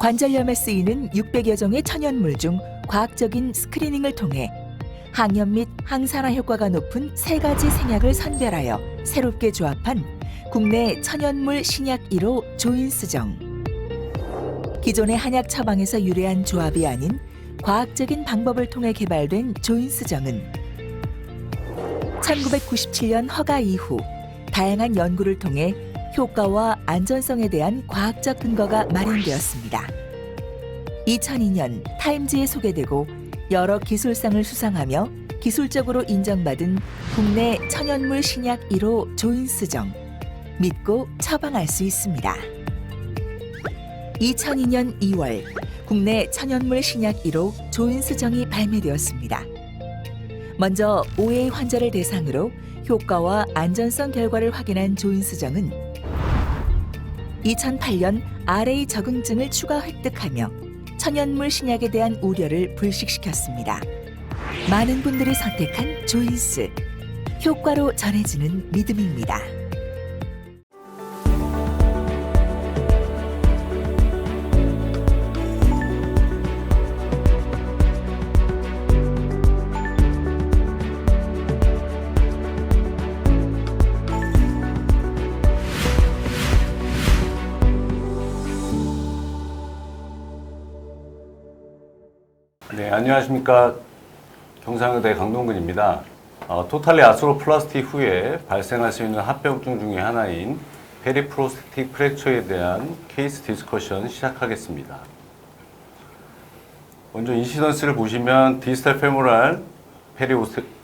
관절염에 쓰이는 600여 종의 천연물 중 과학적인 스크리닝을 통해 항염 및 항산화 효과가 높은 3가지 생약을 선별하여 새롭게 조합한 국내 천연물 신약 1호 조인스정. 기존의 한약 처방에서 유래한 조합이 아닌 과학적인 방법을 통해 개발된 조인스정은 1997년 허가 이후 다양한 연구를 통해 효과와 안전성에 대한 과학적 근거가 마련되었습니다. 2002년 타임즈에 소개되고 여러 기술상을 수상하며 기술적으로 인정받은 국내 천연물 신약 1호 조인스정. 믿고 처방할 수 있습니다. 2002년 2월 국내 천연물 신약 1호 조인스정이 발매되었습니다. 먼저 5회 환자를 대상으로 효과와 안전성 결과를 확인한 조인스정은 2008년 RA 적응증을 추가 획득하며 천연물 신약에 대한 우려를 불식시켰습니다. 많은 분들이 선택한 조인스, 효과로 전해지는 믿음입니다. 네, 안녕하십니까. 경상의대 강동근입니다. 토탈리 아스로플라스티 후에 발생할 수 있는 합병증 중에 하나인 페리프로스테틱 프랙처에 대한 케이스 디스커션 시작하겠습니다. 먼저 인시던스를 보시면 디스탈 페모랄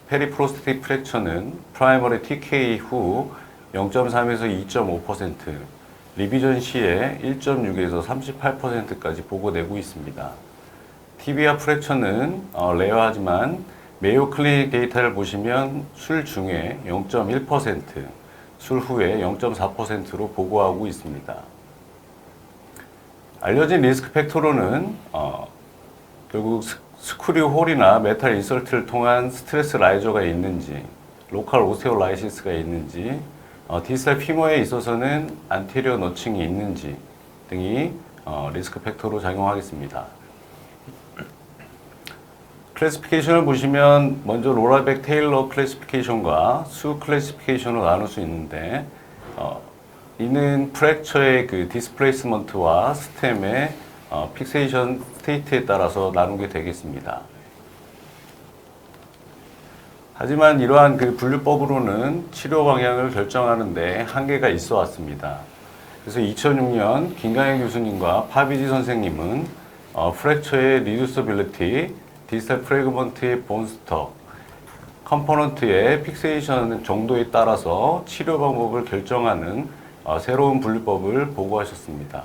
페리프로스테틱 프랙처는 프라이머리 TK 후 0.3에서 2.5%, 리비전 시에 1.6에서 38%까지 보고되고 있습니다. 티비아 프랙처는 레어하지만 메이오 클리닉 데이터를 보시면 술 중에 0.1%, 술 후에 0.4%로 보고하고 있습니다. 알려진 리스크 팩터로는 결국 스크류 홀이나 메탈 인설트를 통한 스트레스 라이저가 있는지, 로컬 오스테올라이시스가 있는지, 디스탈 피머에 있어서는 안테리어 너칭이 있는지 등이 리스크 팩터로 작용하겠습니다. 클래시피케이션을 보시면 먼저 로라백 테일러 클래시피케이션과 수 클래시피케이션으로 나눌 수 있는데 이는 프랙처의 그 디스플레이스먼트와 스템의 픽세이션 스테이트에 따라서 나누게 되겠습니다. 하지만 이러한 그 분류법으로는 치료 방향을 결정하는데 한계가 있어 왔습니다. 그래서 2006년 김강현 교수님과 파비지 선생님은 프랙처의 리듀서빌리티, 디스탈 프래그먼트의 본스톡, 컴포넌트의 픽세이션 정도에 따라서 치료 방법을 결정하는 새로운 분류법을 보고하셨습니다.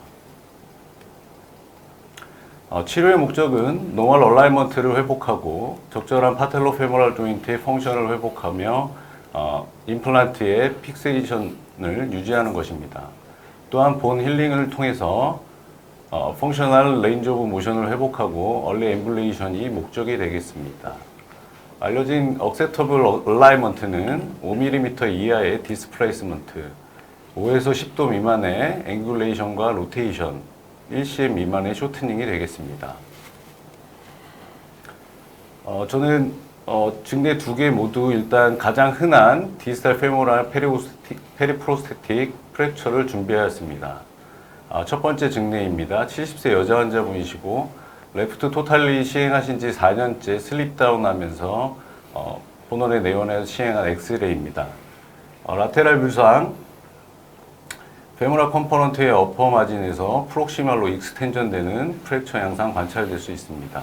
치료의 목적은 노멀 얼라이먼트를 회복하고 적절한 파텔로페모랄 조인트의 펑션을 회복하며 임플란트의 픽세이션을 유지하는 것입니다. 또한 본 힐링을 통해서 펑셔널 레인지 오브 모션을 회복하고 얼리 엠블레이션이 목적이 되겠습니다. 알려진 억셉터블 얼라이먼트는 5mm 이하의 디스플레이스먼트, 5에서 10도 미만의 앵귤레이션과 로테이션, 1cm 미만의 쇼트닝이 되겠습니다. 저는 증대 2개 모두 일단 가장 흔한 디스탈 페모랄 페리프로스테틱 프랙처를 준비하였습니다. 첫 번째 증례입니다. 70세 여자 환자분이시고 레프트 토탈리 시행하신 지 4년째 슬립다운 하면서 본원의 내원에서 시행한 엑스레이입니다. 라테랄 뷰상 페모랄 컴포넌트의 어퍼 마진에서 프록시말로 익스텐전 되는 프랙처 양상 관찰될 수 있습니다.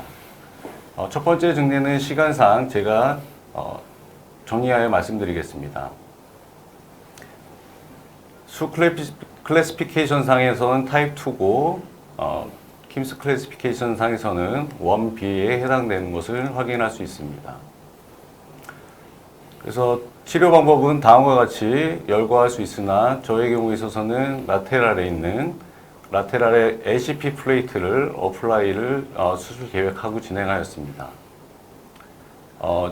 첫 번째 증례는 시간상 제가 정리하여 말씀드리겠습니다. 수 클래시피케이션 상에서는 타입 2고 킴스 클래시피케이션 상에서는 1B에 해당되는 것을 확인할 수 있습니다. 그래서 치료 방법은 다음과 같이 열거할 수 있으나 저의 경우에 있어서는 라테랄에 있는 라테랄의 LCP 플레이트를 어플라이를 수술 계획하고 진행하였습니다.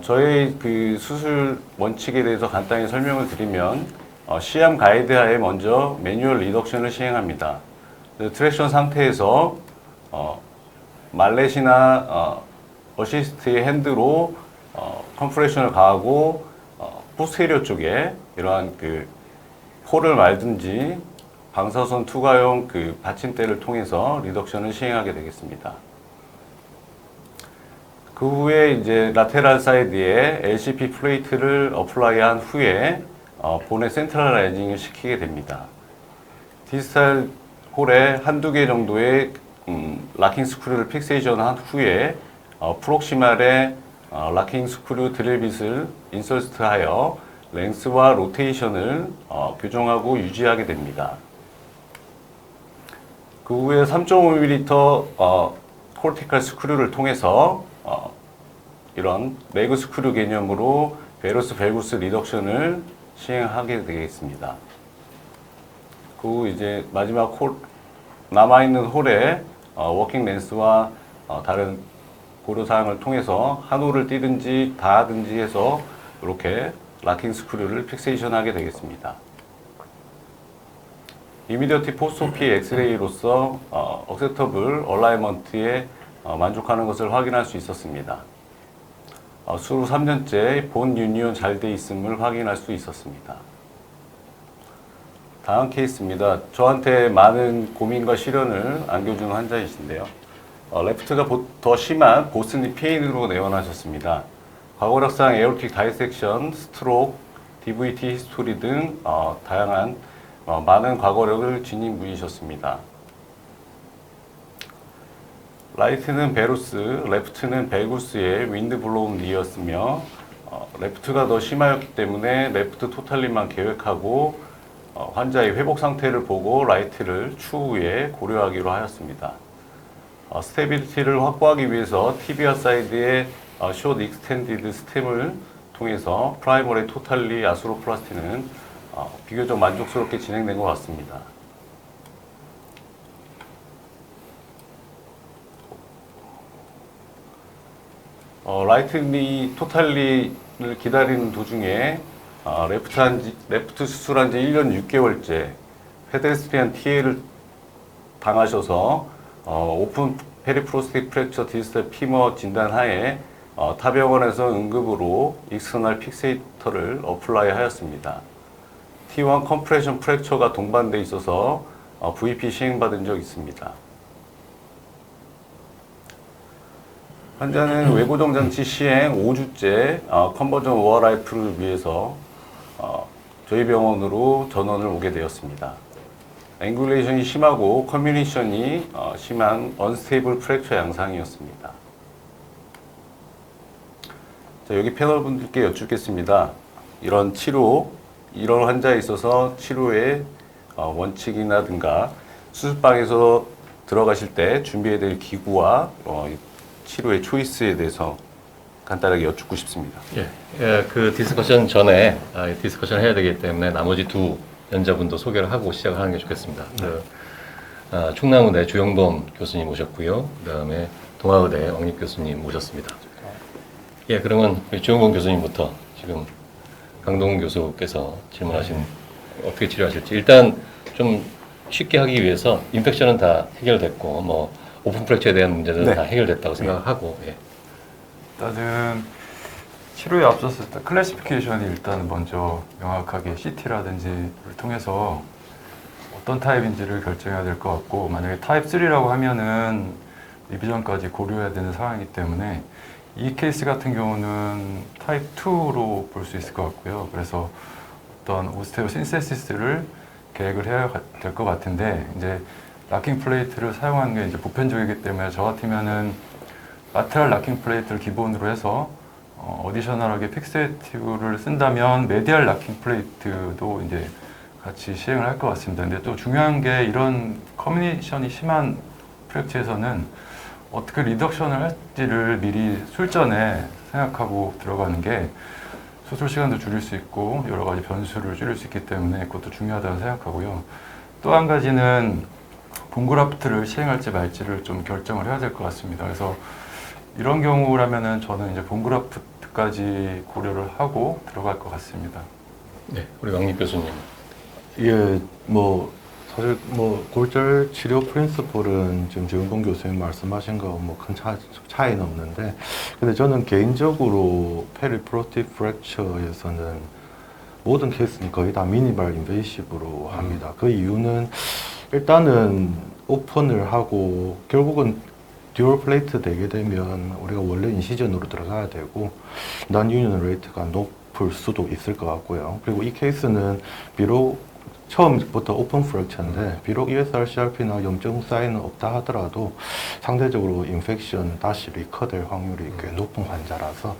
저의 그 수술 원칙에 대해서 간단히 설명을 드리면 시암 가이드하에 먼저 매뉴얼 리덕션을 시행합니다. 트랙션 상태에서 말렛이나 어시스트의 핸드로 컴프레션을 가하고 포스테리어 쪽에 이러한 그 홀을 말든지 방사선 투과용 그 받침대를 통해서 리덕션을 시행하게 되겠습니다. 그 후에 이제 라테랄 사이드에 LCP 플레이트를 어플라이한 후에 본의 센트럴라이징을 시키게 됩니다. 디스탈 홀에 한두 개 정도의 락킹 스크류를 픽세이션한 후에 프록시말에 락킹 스크류 드릴빗을 인서트하여 랭스와 로테이션을 교정하고 유지하게 됩니다. 그 후에 3.5mm 코르티칼 스크류를 통해서 이런 매그 스크류 개념으로 베러스 밸구스 리덕션을 시행하게 되겠습니다. 그 후 이제 마지막 남아있는 홀에 워킹 렌스와 다른 고려사항을 통해서 한 홀을 띄든지 다 하든지 해서 이렇게 락킹 스크류를 픽세이션 하게 되겠습니다. 이미디어티 포스오피 엑스레이로서 억셉터블 얼라이먼트에 만족하는 것을 확인할 수 있었습니다. 수로 3년째 본 유니온 잘 돼 있음을 확인할 수 있었습니다. 다음 케이스입니다. 저한테 많은 고민과 시련을 안겨주는 환자이신데요. 레프트가 더 심한 보스니 페인으로 내원하셨습니다. 과거력상 에어로틱 다이섹션, 스트로크, DVT 히스토리 등 다양한 많은 과거력을 지닌 분이셨습니다. 라이트는 베루스, 레프트는 벨구스의 윈드 블로운 리였으며 레프트가 더 심하였기 때문에 레프트 토탈리만 계획하고 환자의 회복 상태를 보고 라이트를 추후에 고려하기로 하였습니다. 스테빌리티를 확보하기 위해서 티비아 사이드의 숏 익스텐디드 스템을 통해서 프라이머리 토탈리 아스로플라스티는 비교적 만족스럽게 진행된 것 같습니다. 라이트니 토탈리를 기다리는 도중에 레프트 수술한 지 1년 6개월째 페데스트리안 TA를 당하셔서 오픈 페리프로스틱 프랙처 디스탈 피머 진단하에 타 병원에서 응급으로 익스터널 픽세이터를 어플라이 하였습니다. T1 컴프레션 프랙처가 동반돼 있어서 VP 시행받은 적 있습니다. 환자는 외고정 장치 시행 5주째 컨버전 오어라이프를 위해서 저희 병원으로 전원을 오게 되었습니다. 앵귤레이션이 심하고 커뮤니션이 심한 언스테이블 프랙처 양상이었습니다. 자, 여기 패널 분들께 여쭙겠습니다. 이런 환자에 있어서 치료의 원칙이라든가 수술방에서 들어가실 때 준비해야 될 기구와 치료의 초이스에 대해서 간단하게 여쭙고 싶습니다. 그 디스커션 전에 디스커션 해야 되기 때문에 나머지 두 연자분도 소개를 하고 시작하는 게 좋겠습니다. 충남의대 주영범 교수님 오셨고요. 그다음에 동아의대 왕립 교수님 오셨습니다. 그러면 주영범 교수님부터 지금 강동훈 교수께서 질문하신 어떻게 치료하실지 일단 좀 쉽게 하기 위해서 인펙션은 다 해결됐고 오픈 프랙처에 대한 문제는 다 해결됐다고 생각하고 일단은 치료에 앞섰을 때 클래시피케이션이 일단 먼저 명확하게 CT라든지를 통해서 어떤 타입인지를 결정해야 될 것 같고 만약에 타입 3라고 하면은 리비전까지 고려해야 되는 상황이기 때문에 이 케이스 같은 경우는 타입 2로 볼 수 있을 것 같고요. 그래서 어떤 오스테오 신세시스를 계획을 해야 될 것 같은데 이제 락킹 플레이트를 사용하는 게 이제 보편적이기 때문에 저 같으면은 라테랄 락킹 플레이트를 기본으로 해서 어디셔널하게 픽세이티브를 쓴다면 메디알 락킹 플레이트도 이제 같이 시행을 할 것 같습니다. 근데 또 중요한 게 이런 커뮤니션이 심한 프랙처에서는 어떻게 리덕션을 할지를 미리 술전에 생각하고 들어가는 게 수술 시간도 줄일 수 있고 여러 가지 변수를 줄일 수 있기 때문에 그것도 중요하다고 생각하고요. 또 한 가지는 본그라프트를 시행할지 말지를 좀 결정을 해야 될 것 같습니다. 그래서 이런 경우라면은 저는 이제 본그라프트까지 고려를 하고 들어갈 것 같습니다. 우리 왕립 교수님. 사실 뭐 골절 치료 프린시플은 지금 주영봉 교수님 말씀하신 거 뭐 큰 차이는 없는데, 근데 저는 개인적으로 페리프로틱 프랙처에서는 모든 케이스는 거의 다 미니멀 인베이시브로 합니다. 그 이유는 일단은 오픈을 하고 결국은 듀얼 플레이트 되게 되면 우리가 원래 인시전으로 들어가야 되고 난 유니언 레이트가 높을 수도 있을 것 같고요. 그리고 이 케이스는 비록 처음부터 오픈 프랙처인데 비록 ESRCRP나 염증 사인은 없다 하더라도 상대적으로 인펙션 다시 리커될 확률이 꽤 높은 환자라서,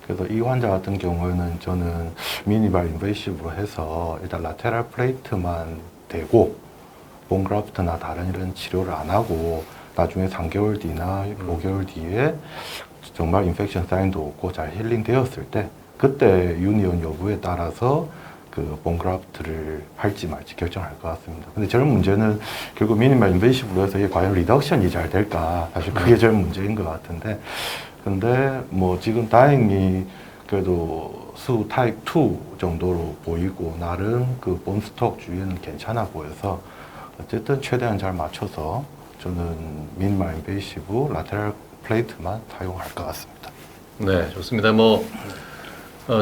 그래서 이 환자 같은 경우에는 저는 미니멀 인베이시브로 해서 일단 라테랄 플레이트만 대고 본그라프트나 다른 이런 치료를 안 하고 나중에 3개월 뒤나 5개월 뒤에 정말 인펙션 사인도 없고 잘 힐링 되었을 때 그때 유니온 여부에 따라서 그 본그라프트를 할지 말지 결정할 것 같습니다. 근데 제일 문제는 결국 미니멀 인베이시브로 해서 이게 과연 리덕션이 잘 될까, 사실 그게 제일 문제인 것 같은데, 근데 뭐 지금 다행히 그래도 수 타입 2 정도로 보이고 나름 그 본스톡 주위에는 괜찮아 보여서 어쨌든 최대한 잘 맞춰서 저는 미니멀 인베이시브 라테랄 플레이트만 사용할 것 같습니다. 네, 좋습니다.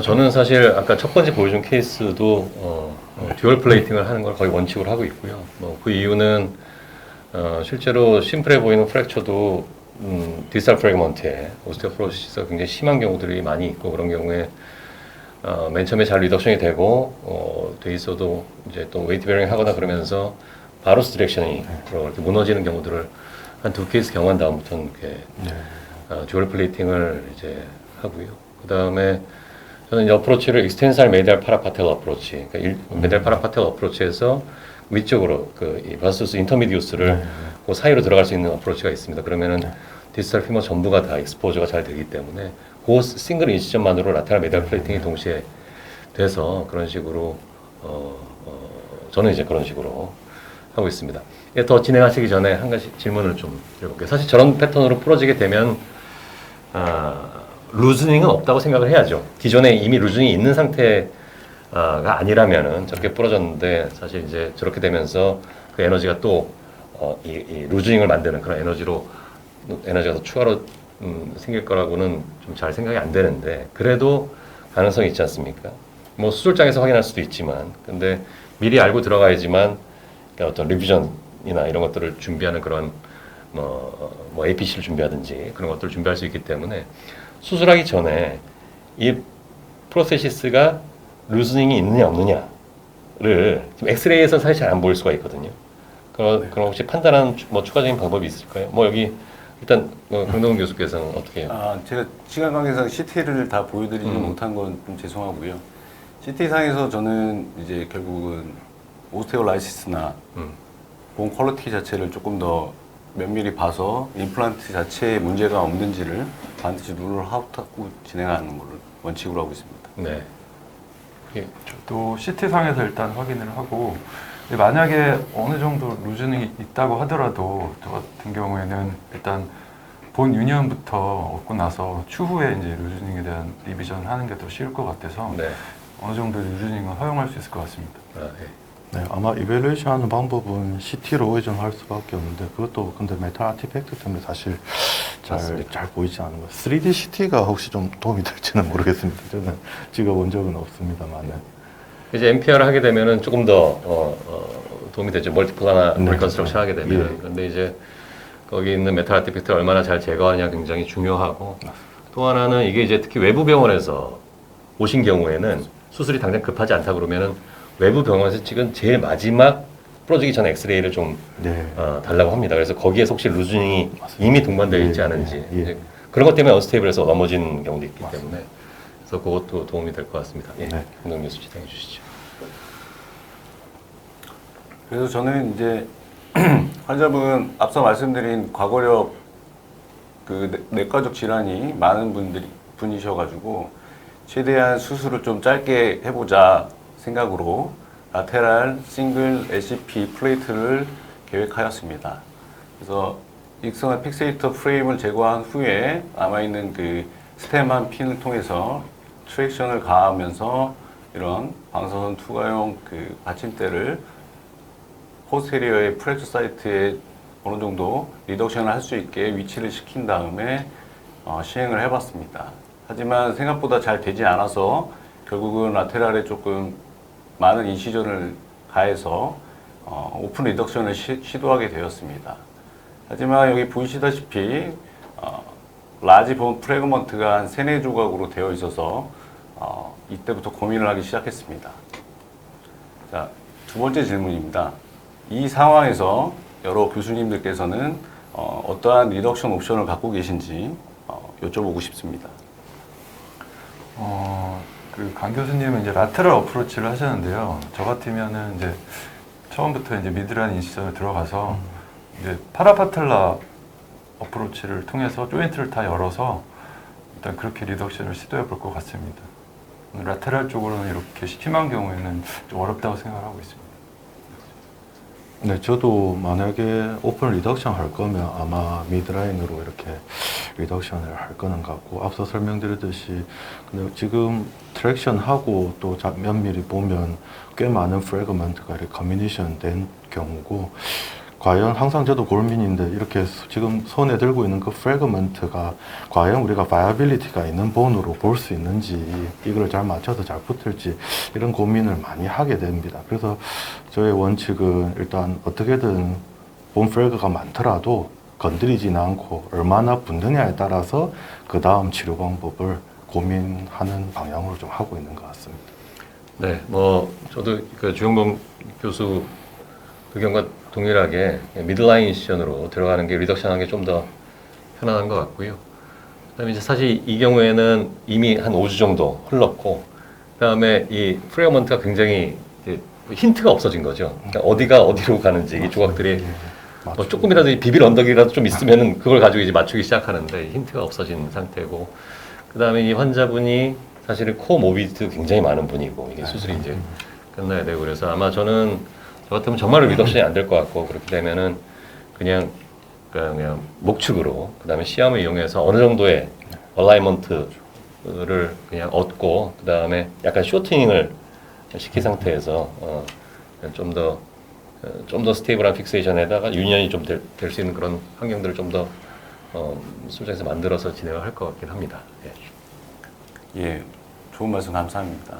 저는 사실 아까 첫 번째 보여준 케이스도 듀얼 플레이팅을 하는 걸 거의 원칙으로 하고 있고요. 그 이유는 실제로 심플해 보이는 프랙처도 디스탈 프래그먼트에 오스테오포로시스가 굉장히 심한 경우들이 많이 있고, 그런 경우에 맨 처음에 잘 리덕션이 되고 돼 있어도 이제 또 웨이트 베어링 하거나 그러면서 바로스 디렉션이 이렇게 무너지는 경우들을 한 2케이스 경험한 다음부터는 이렇게 듀얼 플레이팅을 이제 하고요. 그 다음에 저는 이 어프로치를 익스텐살 메디알 파라파텔 어프로치, 그러니까 메디알 파라파텔 어프로치에서 위쪽으로 이 바스투스 인터미디우스를 그 사이로 들어갈 수 있는 어프로치가 있습니다. 그러면은 디스탈 피머 전부가 다 익스포저가 잘 되기 때문에 그 싱글 인시전만으로 라테랄 메디알 플레이팅이 동시에 돼서 그런 식으로 저는 이제 그런 식으로 하고 있습니다. 더 진행하시기 전에 한 가지 질문을 좀 드려볼게요. 사실 저런 패턴으로 풀어지게 되면 루즈닝은 없다고 생각을 해야죠. 기존에 이미 루즈닝이 있는 상태가 아니라면은 저렇게 부러졌는데, 사실 이제 저렇게 되면서 그 에너지가 또 이 루즈닝을 만드는 그런 에너지가 더 추가로 생길 거라고는 좀 잘 생각이 안 되는데, 그래도 가능성이 있지 않습니까? 뭐 수술장에서 확인할 수도 있지만, 근데 미리 알고 들어가야지만 어떤 리비전이나 이런 것들을 준비하는 그런 뭐 APC를 준비하든지 그런 것들을 준비할 수 있기 때문에 수술하기 전에 이 프로세시스가 루즈닝이 있느냐 없느냐를 지금 엑스레이에서 사실 잘 안 보일 수가 있거든요. 그럼 혹시 판단하는 추가적인 방법이 있을까요? 여기 일단 강동원 교수께서는 어떻게 해요? 제가 시간 관계상 CT를 다 보여드리지 못한 건 좀 죄송하고요. CT상에서 저는 이제 결국은 오스테오라이시스나 본 퀄리티 자체를 조금 더 면밀히 봐서 임플란트 자체에 문제가 없는지를 반드시 룰을 하고 진행하는 걸 원칙으로 하고 있습니다. 네. 또 CT상에서 일단 확인을 하고, 만약에 어느 정도 루즈닝이 있다고 하더라도 저 같은 경우에는 일단 본 유니언부터 얻고 나서 추후에 이제 루즈닝에 대한 리비전 하는 게 더 쉬울 것 같아서 네. 어느 정도 루즈닝은 허용할 수 있을 것 같습니다. 네, 아마 이벨루에이션 하는 방법은 CT로 의존할 수밖에 없는데, 그것도 근데 메탈 아티팩트 때문에 사실 잘 보이지 않는 것. 3D CT가 혹시 좀 도움이 될지는 모르겠습니다. 저는 찍어본 적은 없습니다만은. 이제 MPR을 하게 되면은 조금 더 도움이 되죠. 멀티플라나 네. 리컨스트럭션 하게 되면. 예. 그런데 이제 거기 있는 메탈 아티팩트를 얼마나 잘 제거하냐 굉장히 중요하고, 또 하나는 이게 이제 특히 외부 병원에서 오신 경우에는 수술이 당장 급하지 않다 그러면은 외부 병원에서 찍은 제일 마지막 부러지기 전 엑스레이를 좀 달라고 합니다. 그래서 거기에 혹시 루즈닝이 이미 동반되어 있지 않은지 이제 그런 것 때문에 언스테이블해서 넘어진 경우도 있기 때문에, 그래서 그것도 도움이 될 것 같습니다. 예, 김동 교수 진행해 주시죠. 그래서 저는 이제 환자분 앞서 말씀드린 과거력 그 내과적 질환이 많은 분이셔가지고 최대한 수술을 좀 짧게 해보자 생각으로 라테랄 싱글 LCP 플레이트를 계획하였습니다. 그래서 익스터널 픽세이터 프레임을 제거한 후에 남아있는 그 스템한 핀을 통해서 트랙션을 가하면서 이런 방사선 투과용 그 받침대를 포스테리어의 프랙처 사이트에 어느 정도 리덕션을 할 수 있게 위치를 시킨 다음에 시행을 해봤습니다. 하지만 생각보다 잘 되지 않아서 결국은 라테랄에 조금 많은 인시전을 가해서 오픈 리덕션을 시도하게 되었습니다. 하지만 여기 보시다시피 라지 본 프래그먼트가 한 3-4조각으로 되어 있어서 이때부터 고민을 하기 시작했습니다. 자, 두 번째 질문입니다. 이 상황에서 여러 교수님들께서는 어떠한 리덕션 옵션을 갖고 계신지 여쭤보고 싶습니다. 강 교수님은 이제 라테럴 어프로치를 하셨는데요. 저 같으면은 이제 처음부터 이제 미드라인 인시전을 들어가서 이제 파라파틀라 어프로치를 통해서 조인트를 다 열어서 일단 그렇게 리덕션을 시도해 볼 것 같습니다. 라테랄 쪽으로는 이렇게 심한 경우에는 좀 어렵다고 생각하고 있습니다. 네, 저도 만약에 오픈 리덕션 할 거면 아마 미드라인으로 이렇게 리덕션을 할 거는 같고, 앞서 설명드렸듯이 근데 지금 트랙션하고 또 면밀히 보면 꽤 많은 프래그먼트가 이렇게 커뮤니션 된 경우고, 과연 항상 저도 고민인데 이렇게 지금 손에 들고 있는 그 프래그먼트가 과연 우리가 바이어빌리티가 있는 본으로 볼 수 있는지, 이걸 잘 맞춰서 잘 붙을지 이런 고민을 많이 하게 됩니다. 그래서 저의 원칙은 일단 어떻게든 본 프래그가 많더라도 건드리진 않고 얼마나 붙느냐에 따라서 그 다음 치료 방법을 고민하는 방향으로 좀 하고 있는 것 같습니다. 네, 뭐 저도 그 주영범 교수 의견과 동일하게 미드라인 인시전으로 들어가는 게 리덕션하는 게 좀 더 편안한 것 같고요. 그다음에 이제 사실 이 경우에는 이미 한 5주 정도 흘렀고, 그다음에 이 프레어먼트가 굉장히 이제 힌트가 없어진 거죠. 그러니까 어디가 어디로 가는지 이 조각들이 뭐 조금이라도 비빌 언덕이라도 좀 있으면은 그걸 가지고 이제 맞추기 시작하는데 힌트가 없어진 상태고, 그다음에 이 환자분이 사실은 코모비디도 굉장히 많은 분이고 이게 수술이 이제 끝나야 되고, 그래서 아마 저는 저 같으면 정말로 리덕션이 안 될 것 같고, 그렇게 되면은 그냥 목축으로 그다음에 시험을 이용해서 어느 정도의 얼라이먼트를 그냥 얻고, 그다음에 약간 쇼트닝을 시킨 상태에서 좀 더 스테이블한 픽세이션에다가 유니언이 좀 될 수 있는 그런 환경들을 좀 더 수술장에서 만들어서 진행을 할 것 같긴 합니다. 예, 좋은 말씀 감사합니다.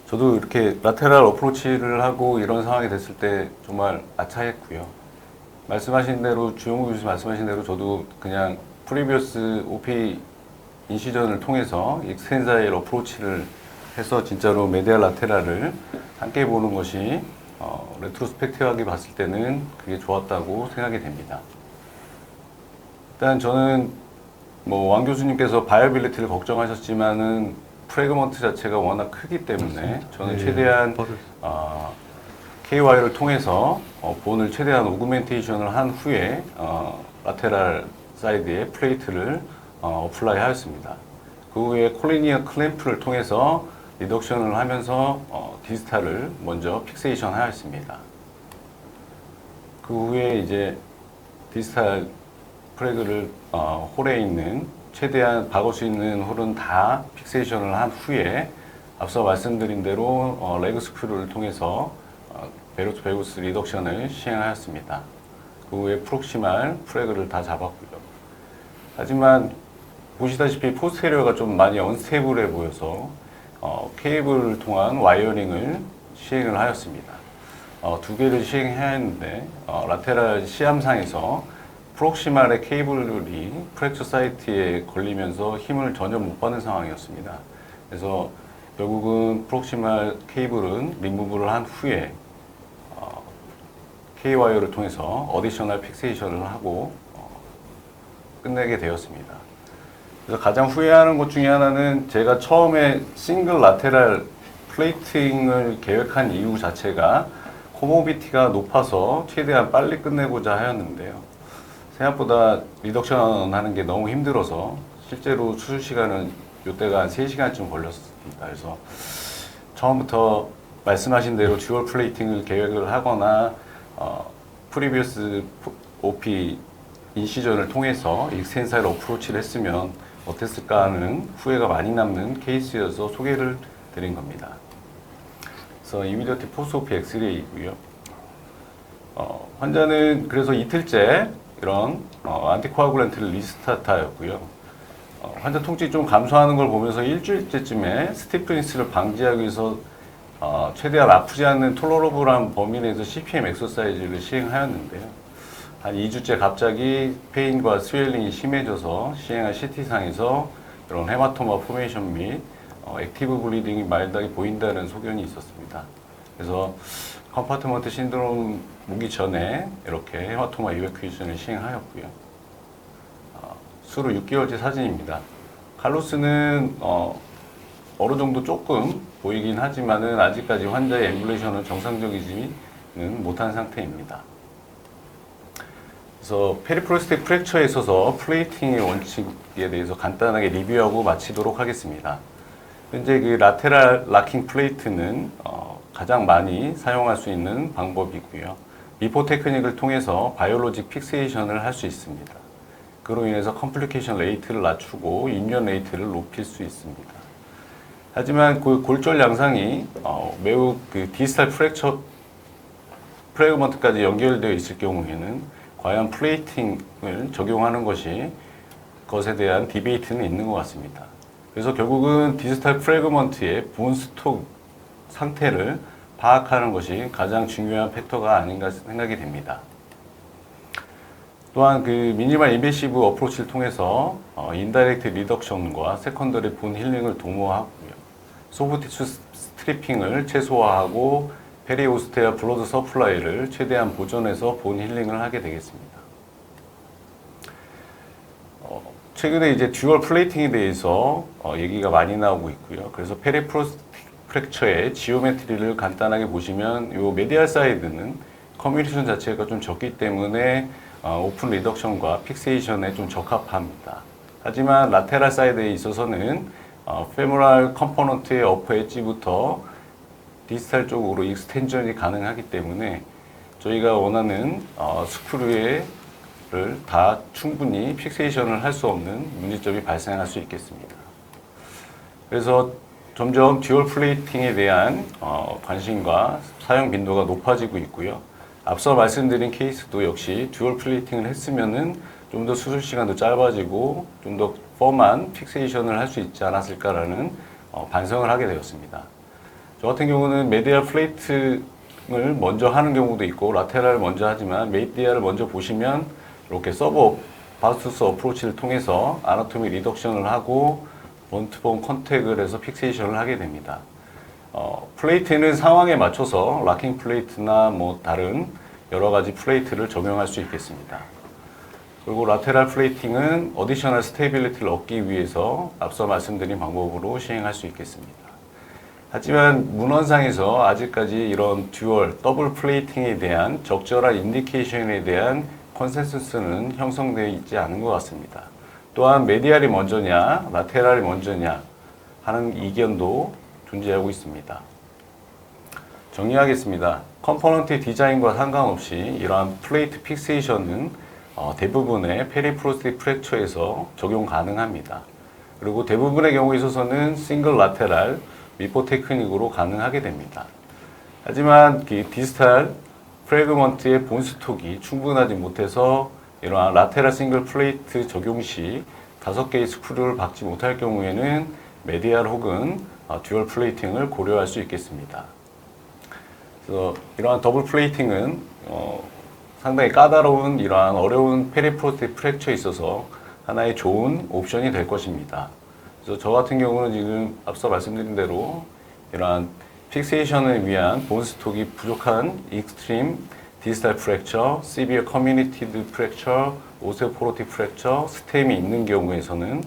저도 이렇게 라테랄 어프로치를 하고 이런 상황이 됐을 때 정말 아차했고요. 말씀하신 대로, 주영우 교수님 말씀하신 대로 저도 그냥 프리비어스 OP 인시전을 통해서 익스텐사일 어프로치를 해서 진짜로 메디알 라테랄을 함께 보는 것이 레트로스펙티브하게 봤을 때는 그게 좋았다고 생각이 됩니다. 일단 저는 뭐 왕 교수님께서 바이어빌리티를 걱정하셨지만은 프래그먼트 자체가 워낙 크기 때문에 저는 최대한 KY를 통해서 본을 최대한 오그멘테이션을 한 후에 라테랄 사이드에 플레이트를 어플라이 하였습니다. 그 후에 콜리니어 클램프를 통해서 리덕션을 하면서 디스탈을 먼저 픽세이션 하였습니다. 그 후에 이제 디스탈 프래그를 홀에 있는 최대한 박을 수 있는 홀은 다 픽세이션을 한 후에 앞서 말씀드린 대로 레그 스크류를 통해서 베루스 베구스 리덕션을 시행하였습니다. 그 후에 프록시말 프래그를 다 잡았고요. 하지만 보시다시피 포스테리어가 좀 많이 언스테이블해 보여서 케이블을 통한 와이어링을 시행을 하였습니다. 2개를 시행해야 했는데 라테랄 시암상에서 프록시말의 케이블이 프랙처 사이트에 걸리면서 힘을 전혀 못 받는 상황이었습니다. 그래서 결국은 프록시말 케이블은 리무브를 한 후에 K-와이어를 통해서 어디셔널 픽세이션을 하고 끝내게 되었습니다. 그래서 가장 후회하는 것 중에 하나는 제가 처음에 싱글 라테랄 플레이팅을 계획한 이유 자체가 코모비티가 높아서 최대한 빨리 끝내고자 하였는데요. 생각보다 리덕션 하는 게 너무 힘들어서 실제로 수술 시간은 이때가 한 3시간쯤 걸렸습니다. 그래서 처음부터 말씀하신 대로 듀얼 플레이팅을 계획을 하거나 프리비어스 OP 인시전을 통해서 익스텐사일 어프로치를 했으면 어땠을까 하는 후회가 많이 남는 케이스여서 소개를 드린 겁니다. 그래서 이미디어티 포스트 OP 엑스레이이고요. 환자는 그래서 이틀째 이런 안티코아굴란트를 리스타트하였고요. 환자 통증이 좀 감소하는 걸 보면서 일주일째쯤에 스티프니스를 방지하기 위해서 최대한 아프지 않는 톨러러블한 범위 내에서 CPM 엑서사이즈를 시행하였는데요. 한 2주째 갑자기 페인과 스웰링이 심해져서 시행한 CT상에서 이런 헤마토마 포메이션 및 액티브 블리딩이 마일드하게 보인다는 소견이 있었습니다. 그래서 컴파트먼트 신드롬 오기 전에 이렇게 헤마토마 이베큐에이션을 시행하였고요. 수로 6개월째 사진입니다. 칼로스는 어느 정도 조금 보이긴 하지만은 아직까지 환자의 엠블레이션은 정상적이지는 못한 상태입니다. 그래서 페리프로스틱 프랙처에 있어서 플레이팅의 원칙에 대해서 간단하게 리뷰하고 마치도록 하겠습니다. 현재 그 라테랄 락킹 플레이트는 가장 많이 사용할 수 있는 방법이고요. 미포 테크닉을 통해서 바이올로직 픽세이션을 할 수 있습니다. 그로 인해서 컴플리케이션 레이트를 낮추고 인연 레이트를 높일 수 있습니다. 하지만 그 골절 양상이 매우 그 디스탈 프랙처 프래그먼트까지 연결되어 있을 경우에는 과연 플레이팅을 적용하는 것에 대한 디베이트는 있는 것 같습니다. 그래서 결국은 디스탈 프래그먼트의 본스톡 상태를 파악하는 것이 가장 중요한 팩터가 아닌가 생각이 됩니다. 또한 그 미니멀 인베시브 어프로치를 통해서 인다이렉트 리덕션과 세컨더리 본 힐링을 도모하고요. 소프티슈 스트리핑을 최소화하고 페리오스테아 블러드 서플라이를 최대한 보존해서 본 힐링을 하게 되겠습니다. 최근에 이제 듀얼 플레이팅에 대해서 얘기가 많이 나오고 있고요. 그래서 페리프로스틱 프랙처의 지오메트리를 간단하게 보시면 이 메디알 사이드는 커뮤니케이션 자체가 좀 적기 때문에 오픈 리덕션과 픽세이션에 좀 적합합니다. 하지만 라테랄 사이드에 있어서는 페모랄 컴포넌트의 어퍼 엣지부터 디스탈 쪽으로 익스텐전이 가능하기 때문에 저희가 원하는 스크류를 다 충분히 픽세이션을 할 수 없는 문제점이 발생할 수 있겠습니다. 그래서 점점 듀얼 플레이팅에 대한 관심과 사용 빈도가 높아지고 있고요. 앞서 말씀드린 케이스도 역시 듀얼 플레이팅을 했으면은 좀 더 수술 시간도 짧아지고 좀 더 펌한 픽세이션을 할 수 있지 않았을까라는 반성을 하게 되었습니다. 저 같은 경우는 메디알 플레이팅을 먼저 하는 경우도 있고 라테랄을 먼저 하지만 메디알을 먼저 보시면 이렇게 서브 바스투스 어프로치를 통해서 아나토미 리덕션을 하고 본투본 컨택을 해서 픽세이션을 하게 됩니다. 플레이트는 상황에 맞춰서 락킹 플레이트나 뭐 다른 여러 가지 플레이트를 적용할 수 있겠습니다. 그리고 라테랄 플레이팅은 어디셔널 스테이빌리티를 얻기 위해서 앞서 말씀드린 방법으로 시행할 수 있겠습니다. 하지만 문헌상에서 아직까지 이런 듀얼, 더블 플레이팅에 대한 적절한 인디케이션에 대한 컨센서스는 형성되어 있지 않은 것 같습니다. 또한 메디알이 먼저냐, 라테랄이 먼저냐 하는 이견도 존재하고 있습니다. 정리하겠습니다. 컴포넌트의 디자인과 상관없이 이러한 플레이트 픽세이션은 대부분의 페리프로스틱 프랙처에서 적용 가능합니다. 그리고 대부분의 경우에 있어서는 싱글 라테랄 미포 테크닉으로 가능하게 됩니다. 하지만 디스탈 프래그먼트의 본스톡이 충분하지 못해서 이러한 라테랄 싱글 플레이트 적용 시 5개의 스크류를 박지 못할 경우에는 메디알 혹은 듀얼 플레이팅을 고려할 수 있겠습니다. 그래서 이러한 더블 플레이팅은 상당히 까다로운 이러한 어려운 페리프로스틱 프랙처에 있어서 하나의 좋은 옵션이 될 것입니다. 그래서 저 같은 경우는 지금 앞서 말씀드린 대로 이러한 픽세이션을 위한 본스톡이 부족한 익스트림 디스탈 프랙처, 시비어 커뮤니티드 프랙처, 오세포로틱 프랙처, 스템이 있는 경우에서는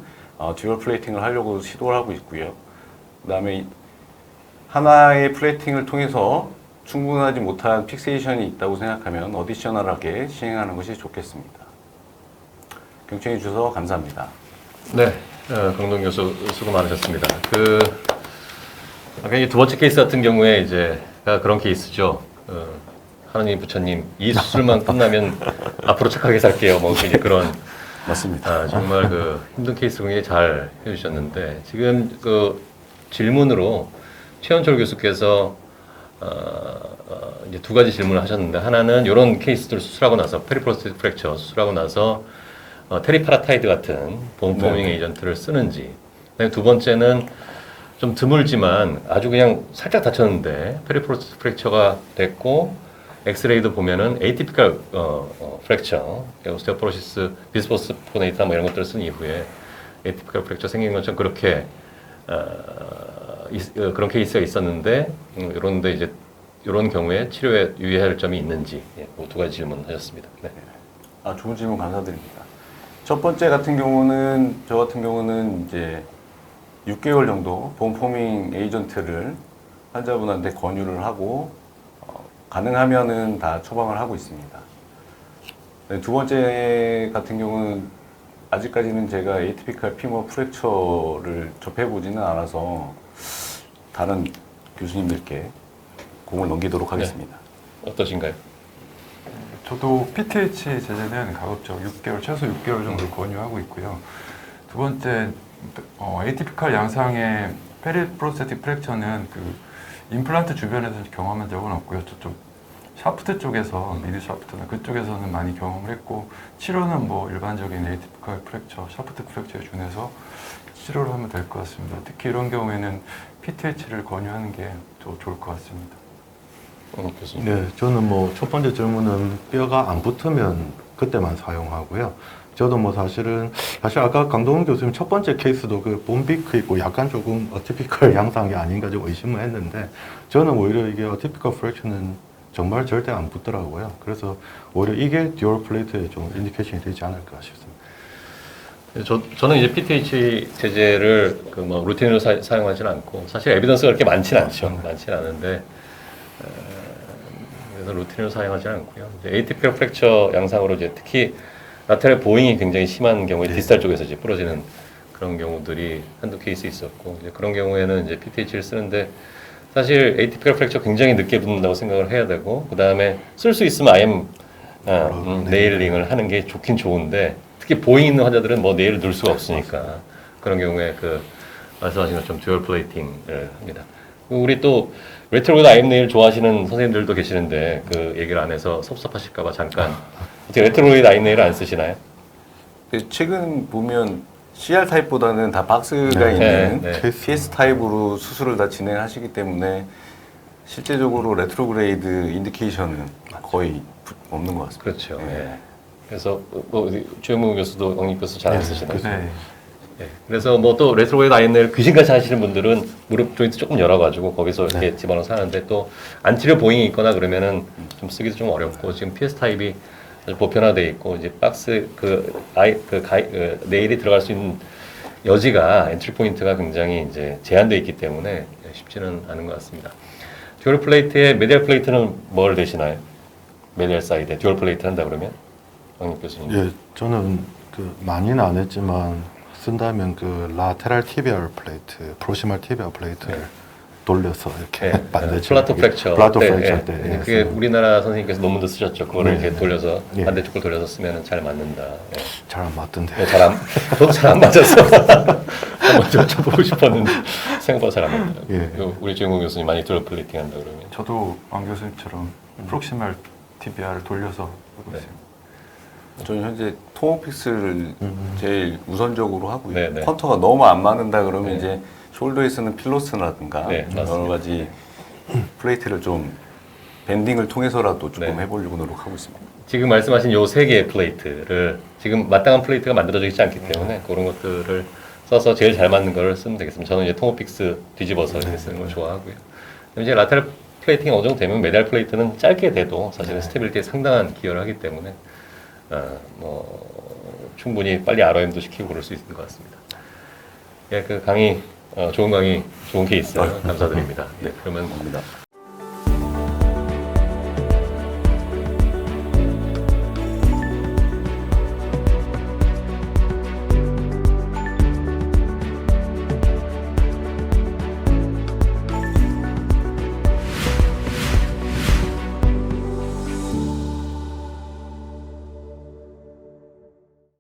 듀얼 플레이팅을 하려고 시도를 하고 있고요. 그 다음에 하나의 플레이팅을 통해서 충분하지 못한 픽세이션이 있다고 생각하면 어디셔널하게 시행하는 것이 좋겠습니다. 경청해 주셔서 감사합니다. 네, 강동 교수 수고 많으셨습니다. 아까 두 번째 케이스 같은 경우에 이제 그런 케이스죠. 하느님 부처님 이 수술만 끝나면 앞으로 착하게 살게요. 뭐 이제 그런 맞습니다. 정말 힘든 케이스 굉장히 잘 해주셨는데 지금 질문으로 최원철 교수께서 이제 두 가지 질문을 하셨는데 하나는 이런 케이스들을 수술하고 나서 페리프로스틱 프랙처 수술하고 나서 테리파라타이드 같은 본 포밍 에이전트를 쓰는지. 그다음에 두 번째는 좀 드물지만 아주 그냥 살짝 다쳤는데 페리프로스틱 프랙처가 됐고 엑스레이도 보면은 에이티피컬 프랙처, 오스테오포로시스, 비스포스포네이트나 뭐 이런 것들을 쓴 이후에 에이티피컬 프랙처 생긴 것처럼 그렇게 그런 케이스가 있었는데 이런데 이제 이런 경우에 치료에 유의해야 할 점이 있는지 두 가지 질문하셨습니다. 네. 좋은 질문 감사드립니다. 첫 번째 같은 경우는 저 같은 경우는 이제 6개월 정도 본 포밍 에이전트를 환자분한테 권유를 하고 가능하면은 다 처방을 하고 있습니다. 네, 두 번째 같은 경우는 아직까지는 제가 에이티피컬 피머 프랙처를 접해보지는 않아서 다른 교수님들께 공을 넘기도록 하겠습니다. 네. 어떠신가요? 저도 PTH 제제는 가급적 6개월, 최소 6개월 정도 권유하고 있고요. 두 번째, 에이티피컬 양상의 페리프로스테틱 프랙처는 그 임플란트 주변에서 경험한 적은 없고요. 저쪽 샤프트 쪽에서, 미드 샤프트나 그쪽에서는 많이 경험을 했고, 치료는 뭐 일반적인 에이티피컬 프랙처, 샤프트 프랙처에 준해서 치료를 하면 될 것 같습니다. 특히 이런 경우에는 PTH를 권유하는 게 더 좋을 것 같습니다. 교수님. 네, 저는 뭐 첫 번째 질문은 뼈가 안 붙으면 그때만 사용하고요. 저도 뭐 사실 아까 강동원 교수님 첫 번째 케이스도 그 본비크 있고 약간 조금 어티피컬 양상이 아닌가 좀 의심을 했는데 저는 오히려 이게 어티피컬 프랙처는 정말 절대 안 붙더라고요. 그래서 오히려 이게 듀얼 플레이트에 좀 인디케이션이 되지 않을까 싶습니다. 저는 이제 PTH 제제를 그 뭐 루틴으로 사용하지는 않고 사실 에비던스가 그렇게 많지는 않죠. 많지는 않은데 그래서 루틴으로 사용하지는 않고요. 에이티피컬 프랙처 양상으로 이제 특히 라테랄 보잉이 굉장히 심한 경우에 디스탈 쪽에서 이제 부러지는 그런 경우들이 한두 케이스 있었고 이제 그런 경우에는 이제 PTH를 쓰는데 사실 에이티피컬 프랙처 굉장히 늦게 붙는다고 생각을 해야 되고 그 다음에 쓸 수 있으면 IM 네일링을 하는 게 좋긴 좋은데 특히 보잉 있는 환자들은 뭐 네일을 넣을 수가 없으니까 그런 경우에 그 말씀하신 것처럼 듀얼 플레이팅을 합니다. 우리 또 레트로그레이드 IM 네일 좋아하시는 선생님들도 계시는데 그 얘기를 안 해서 섭섭하실까봐 잠깐 어떻게 레트로그레이드 IM 네일을 안 쓰시나요? 최근 보면 CR 타입보다는 다 박스가 네. 있는 네, 네. PS 타입으로 수술을 다 진행하시기 때문에 실제적으로 레트로그레이드 인디케이션은 거의 없는 것 같습니다. 그렇죠. 네. 예. 그래서 뭐 주영무 교수도 영립 교수 잘 안 쓰시나요? 네. 예. 그래서 뭐 또 레트로그레이드 INL 귀신같이 하시는 분들은 무릎 조인트 조금 열어가지고 거기서 이렇게 집어넣어서 하는데 또 안티리어 보잉이 있거나 그러면은 좀 쓰기도 좀 어렵고 지금 PS 타입이 아주 보편화돼 있고 이제 박스 네일이 들어갈 수 있는 여지가 엔트리 포인트가 굉장히 이제 제한돼 있기 때문에 쉽지는 않은 것 같습니다. 듀얼 플레이트의 메디얼 플레이트는 뭘 대시나요? 메디얼 사이드에 듀얼 플레이트 한다 그러면 영립 교수님. 예, 저는 그 많이는 안 했지만 쓴다면 그 라테랄 티비얼 플레이트, 프로시말 티비얼 플레이트를 돌려서 이렇게 반대쪽 플라토 프랙처. 플라토 때, 프랙처 때 예. 그게 우리나라 선생님께서 논문도 쓰셨죠. 그거를 네. 이렇게 돌려서 예. 반대쪽을 돌려서 쓰면 잘 맞는다. 예. 잘 안 맞던데. 네, 저도 잘 안 맞았어. 한번 여쭤보고 싶었는데 생각보다 잘 안 맞더라고요. 예. 우리 주인공 교수님 많이 듀얼 플레이팅 한다 그러면. 저도 왕 교수님처럼 프록시말 TBR을 돌려서 하고 네. 있습니다. 저는 현재 토모픽스를 제일 우선적으로 하고요. 네, 네. 컨터가 너무 안 맞는다 그러면 네. 이제 숄더에 쓰는 필로스라든가 네, 여러 맞습니다. 가지 플레이트를 좀 밴딩을 통해서라도 조금 네. 해보려고 노력하고 있습니다. 지금 말씀하신 요 세 개의 플레이트를 지금 마땅한 플레이트가 만들어져 있지 않기 때문에 그런 것들을 써서 제일 잘 맞는 걸 쓰면 되겠습니다. 저는 이제 토모픽스 뒤집어서 이렇게 쓰는 걸 좋아하고요. 이제 라테랄 플레이팅이 어느 정도 되면 메달 플레이트는 짧게 돼도 사실은 스테빌리티에 상당한 기여를 하기 때문에 충분히 빨리 ROM도 시키고 그럴 수 있는 것 같습니다. 예, 그 강의 좋은 강의, 좋은 케이스 감사드립니다. 네, 그러면 감사합니다.